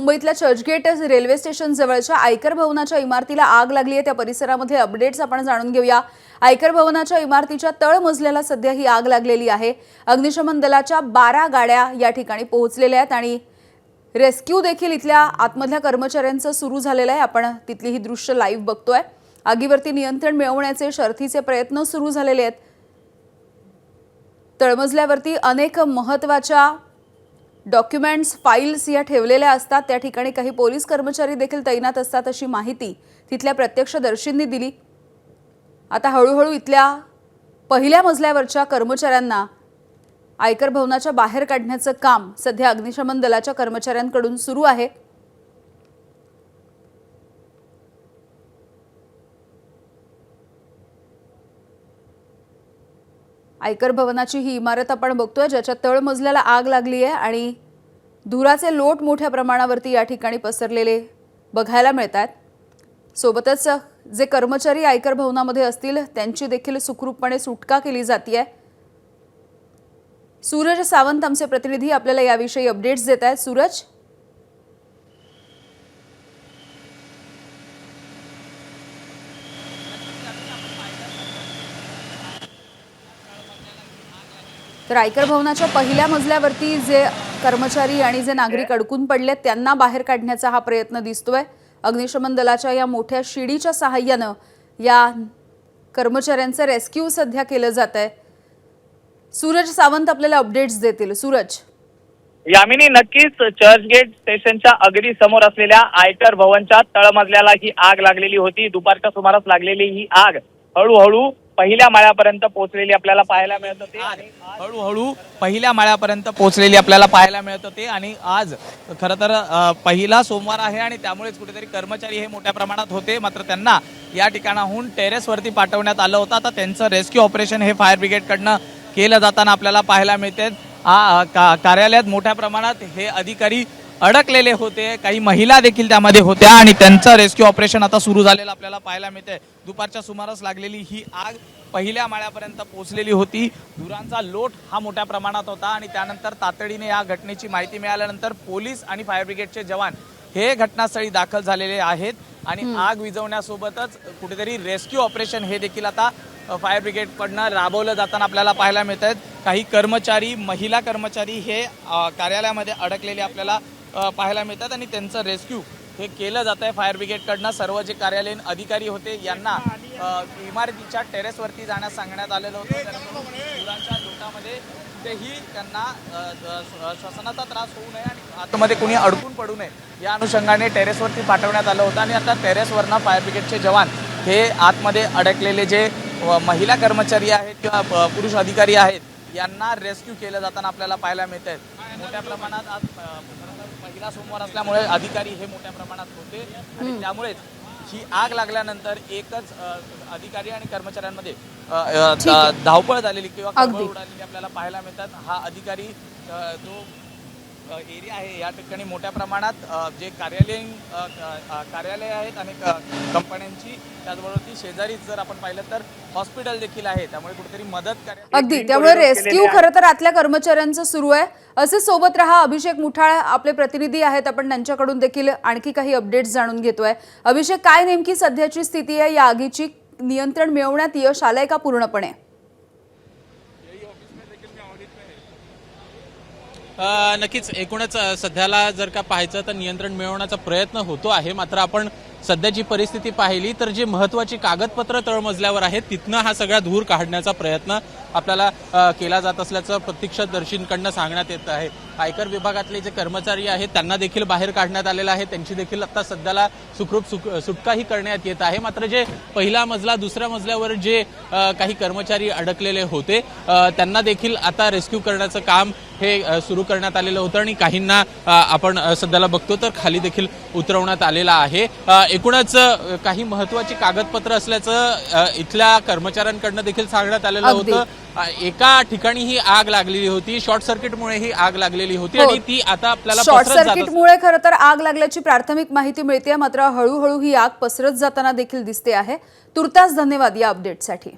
मुंबईतल्या Churchgate railway station जवळच्या आयकर भवनाच्या इमारतीला आग लागली आहे। त्या परिसरामध्ये अपडेट्स आपण जाणून घेऊया। आयकर भवनाच्या इमारतीच्या तळमजल्याला सध्या ही आग लागलेली आहे। अग्निशमन दलाच्या 12 गाड्या या ठिकाणी पोहोचलेल्या आहेत आणि रेस्क्यू देखील इथल्या आतमधल्या कर्मचाऱ्यांचं सुरू झालेलं आहे। आपण तिथली ही दृश्य लाईव्ह बघतोय। आगीवरती नियंत्रण मिळवण्याचे शर्थीचे प्रयत्न सुरू झालेले आहेत। तळमजल्यावरती अनेक महत्त्वाच्या डॉक्युमेंट्स फाइल्स या ठेवलेल्या असतात। त्या ठिकाणी काही पोलीस कर्मचारी देखील तैनात असतात अशी माहिती तिथल्या प्रत्यक्षदर्शींनी दिली। आता हळूहळू इथल्या पहिल्या मजल्यावरच्या कर्मचाऱ्यांना आयकर भवनाच्या बाहेर काढण्याचं काम सध्या अग्निशमन दलाच्या कर्मचाऱ्यांकडून सुरू आहे। आयकर भवनाची ही इमारत आपण बघतोय ज्याच्या तळमजल्याला आग लागली आहे आणि धुराचे लोट मोठ्या प्रमाणावरती या ठिकाणी पसरलेले बघायला मिळतात। सोबतच जे कर्मचारी आयकर भवनामध्ये असतील त्यांची देखील सुखरूपपणे सुटका केली जाते। सूरज सावंत आमचे प्रतिनिधी आपल्याला याविषयी अपडेट्स देत आहेत। सूरज, तर आयकर भवनाच्या पहिल्या मजल्यावरती जे कर्मचारी आणि जे नागरिक अडकून पडलेत त्यांना बाहेर काढण्याचा हा प्रयत्न दिसतोय। अग्निशमन दलाच्या या मोठ्या शिडीच्या सहाय्याने या कर्मचाऱ्यांचं रेस्क्यू सध्या केलं जात आहे। सूरज सावंत आपल्याला अपडेट्स देतील। सूरज, यामिनी, नक्कीच चर्चगेट स्टेशनच्या अगदी समोर असलेल्या आयकर भवनच्या तळमजल्याला ही आग लागलेली होती। दुपारच्या सुमारास लागलेली ही आग हळूहळू पहिल्या माळ्यापर्यंत पोहोचलेली आपल्याला पाहायला मिळत होती आणि आज खरं तर पहिला सोमवार आहे आणि त्यामुळेच कुठेतरी कर्मचारी हे मोठ्या प्रमाणात होते। मात्र त्यांना या ठिकाणाहून टेरेसवरती पाठवण्यात आलं होतं। आता त्यांचं रेस्क्यू ऑपरेशन हे फायर ब्रिगेडकडनं केलं जाताना आपल्याला पाहायला मिळते। कार्यालयात मोठ्या प्रमाणात हे अधिकारी अडकलेले होते, काही महिला देखील त्यामध्ये होत्या आणि त्यांचं रेस्क्यू ऑपरेशन आता सुरू झालेलं आपल्याला पाहायला मिळते। दुपारच्या सुमारास लागलेली ही आग पहिल्या माळ्यापर्यंत पोहोचलेली होती। धुरांचा लोट हा मोठ्या प्रमाणात होता आणि त्यानंतर तातडीने या घटनेची माहिती मिळाल्यानंतर पोलीस आणि फायर ब्रिगेडचे जवान हे घटनास्थळी दाखल झालेले आहेत आणि आग विझवण्यासोबतच कुठेतरी रेस्क्यू ऑपरेशन हे देखील आता फायर ब्रिगेडकडनं राबवलं जाताना आपल्याला पाहायला मिळत आहेत। काही कर्मचारी, महिला कर्मचारी हे कार्यालयामध्ये अडकलेले आपल्याला पाहायला मिळतात आणि त्यांचं रेस्क्यू हे केलं जात आहे फायर ब्रिगेडकडनं। सर्व जे कार्यालयीन अधिकारी होते यांना इमारतीच्या टेरेसवरती जाण्यास सांगण्यात आलेलं होतं। धुरांच्या लोटामध्ये कुठेही त्यांना श्वसनाचा त्रास होऊ नये आणि आतमध्ये कोणी अडकून पडू नये या अनुषंगाने टेरेसवरती पाठवण्यात आलं होतं आणि आता टेरेसवरनं फायर ब्रिगेडचे जवान हे आतमध्ये अडकलेले जे महिला कर्मचारी आहेत किंवा पुरुष अधिकारी आहेत यांना रेस्क्यू केलं जाताना आपल्याला पाहायला मिळत आहे। मोठ्या प्रमाणात आज पहिला सोमवार असल्यामुळे अधिकारी हे मोठ्या प्रमाणात होते आणि त्यामुळेच ही आग लागल्यानंतर एकच अधिकारी आणि कर्मचाऱ्यांमध्ये धावपळ झालेली किंवा खळबळ उडालेली आपल्याला पाहायला मिळतात। हा अधिकारी जो एरिया आहे या ठिकाणी मोठ्या प्रमाणात जे कार्यालय आहेत आणि कंपन्यांची, त्याचबरोबर ती शेजारीच जर आपण पाहिलं तर हॉस्पिटल देखील आहे, त्यामुळे कुठेतरी मदत अगदी त्यामुळे रेस्क्यू खरं तर आतल्या कर्मचाऱ्यांचं सुरू आहे। असे सोबत रहा। अभिषेक मुठाळ आपले प्रतिनिधी आहेत, आपण त्यांच्याकडून देखील आणखी काही अपडेट्स जाणून घेतोय। अभिषेक, काय नेमकी सध्याची स्थिती आहे? या आगीची नियंत्रण मिळवण्यात यश आलंय का पूर्णपणे? नक्कीच एकूणच सध्याला जर का पाहायचं तर नियंत्रण मिळवण्याचा प्रयत्न होतो आहे। मात्र आपण सध्याची परिस्थिती पाहिली तर जे महत्त्वाची कागदपत्र तळमजल्यावर आहेत तिथनं हा सगळा धूर काढण्याचा प्रयत्न आपल्याला केला जात असल्याचं प्रत्यक्षदर्शींकडनं सांगण्यात येत आहे। आयकर विभागातले जे कर्मचारी आहेत त्यांना देखील बाहेर काढण्यात आलेलं आहे, त्यांची देखील आता सध्याला सुखरूप सुटकाही करण्यात येत आहे। मात्र जे पहिला मजला, दुसऱ्या मजल्यावर जे काही कर्मचारी अडकलेले होते त्यांना देखील आता रेस्क्यू करण्याचं काम हे सुरू करण्यात आलेलं होतं आणि काहींना आपण सध्याला बघतो तर खाली देखील उतरवण्यात आलेलं आहे। एकूणच काही महत्त्वाची कागदपत्र असल्याचं इथल्या कर्मचाऱ्यांकडनं देखील सांगण्यात आलेलं होतं। एका ठिकाणी ही आग लागलेली होती, शॉर्ट सर्किटमुळे ही आग लागलेली होती आणि ती आता आपल्याला शॉर्ट सर्किटमुळे खरं तर आग लागल्याची प्राथमिक माहिती मिळते, मात्र हळूहळू ही आग पसरत जाताना देखील दिसते आहे। तुर्तास धन्यवाद या अपडेटसाठी।